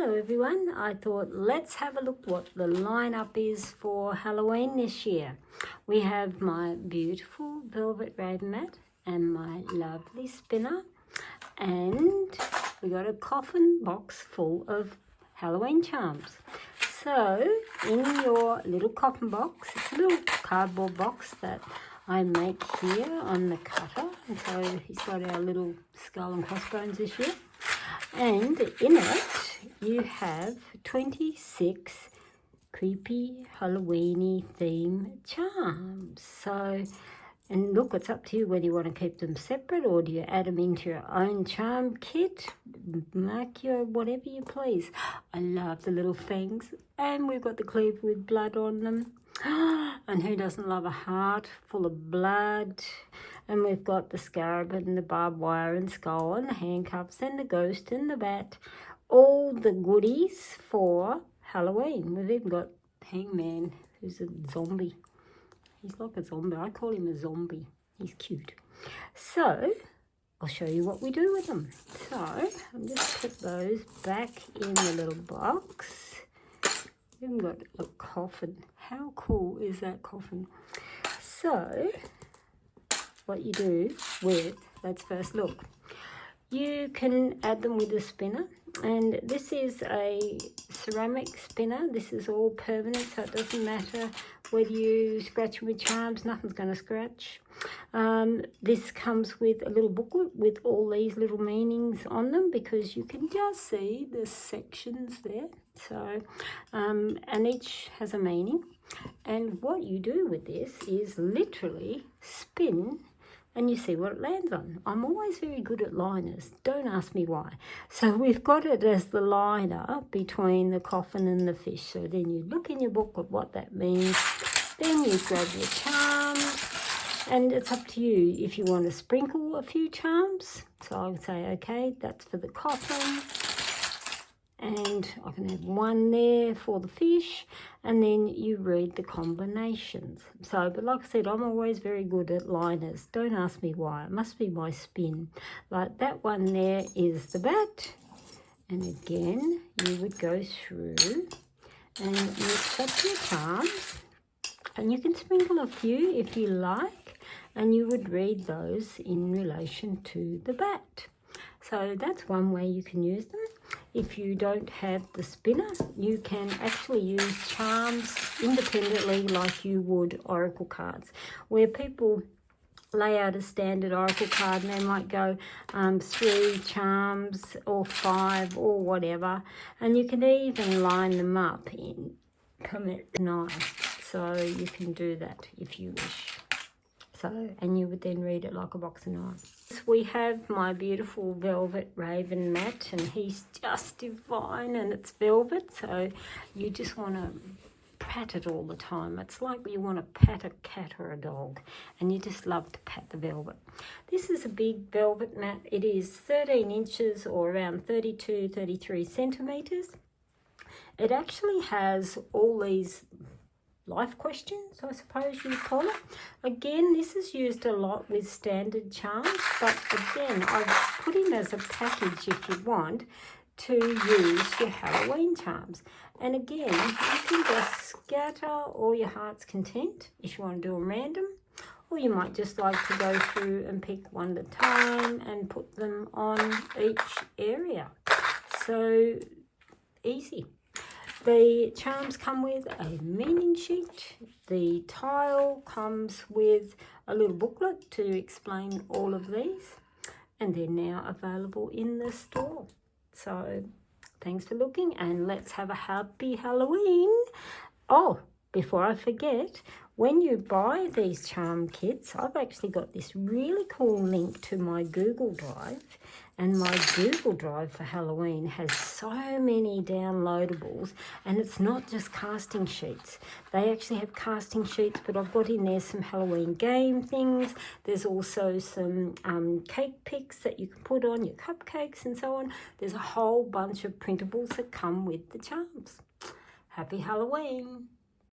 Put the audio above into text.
Hello everyone, I thought let's have a look what the lineup is for Halloween this year. We have my beautiful velvet raven mat and my lovely spinner, and we got a coffin box full of Halloween charms. So in your little coffin box, it's a little cardboard box that I make here on the cutter, and so he's got our little skull and crossbones this year. And in it you have 26 creepy Halloweeny theme charms. So, and look, it's up to you whether you want to keep them separate or do you add them into your own charm kit. Mark your whatever you please. I love the little fangs, and we've got the cleaver with blood on them. And who doesn't love a heart full of blood? And we've got the scarab and the barbed wire and skull and the handcuffs and the ghost and the bat. All the goodies for Halloween. We've even got Hangman, who's a zombie. He's like a zombie. I call him a zombie. He's cute. So I'll show you what we do with them. So I'm just put those back in the little box. We've even got a coffin. How cool is that coffin? So what you do with, let's first look. You can add them with a spinner, and this is a ceramic spinner. This is all permanent, so it doesn't matter whether you scratch with charms, nothing's going to scratch. This comes with a little booklet with all these little meanings on them, because you can just see the sections there. So, and each has a meaning. And what you do with this is literally spin, and you see what it lands on. I'm always very good at liners. Don't ask me why. So we've got it as the liner between the coffin and the fish. So then you look in your book at what that means. Then you grab your charms. And it's up to you if you want to sprinkle a few charms. So I would say, okay, that's for the coffin. And I can have one there for the fish, and then you read the combinations. So, but like I said, I'm always very good at liners. Don't ask me why. It must be my spin. Like that one there is the bat. And again, you would go through and mix up your charms. And you can sprinkle a few if you like. And you would read those in relation to the bat. So that's one way you can use them. If you don't have the spinner, you can actually use charms independently like you would oracle cards, where people lay out a standard oracle card and they might go 3 charms or 5 or whatever, and you can even line them up in knives. So you can do that if you wish. So, and you would then read it like a box of knives. We have my beautiful velvet raven mat, and he's just divine, and it's velvet, so you just want to pat it all the time. It's like you want to pat a cat or a dog, and you just love to pat the velvet. This is a big velvet mat. It is 13 inches or around 32, 33 centimetres. It actually has all these life questions, I suppose you would call it. Again, this is used a lot with standard charms, but again, I've put him as a package if you want to use your Halloween charms. And again, you can just scatter all your heart's content if you want to do them random, or you might just like to go through and pick one at a time and put them on each area. So easy. The charms come with a meaning sheet. The tile comes with a little booklet to explain all of these, and they're now available in the store. So thanks for looking, and let's have a happy Halloween. Oh, before I forget, when you buy these charm kits, I've actually got this really cool link to my Google Drive. And my Google Drive for Halloween has so many downloadables, and it's not just casting sheets. They actually have casting sheets, but I've got in there some Halloween game things. There's also some cake pics that you can put on your cupcakes and so on. There's a whole bunch of printables that come with the charms. Happy Halloween!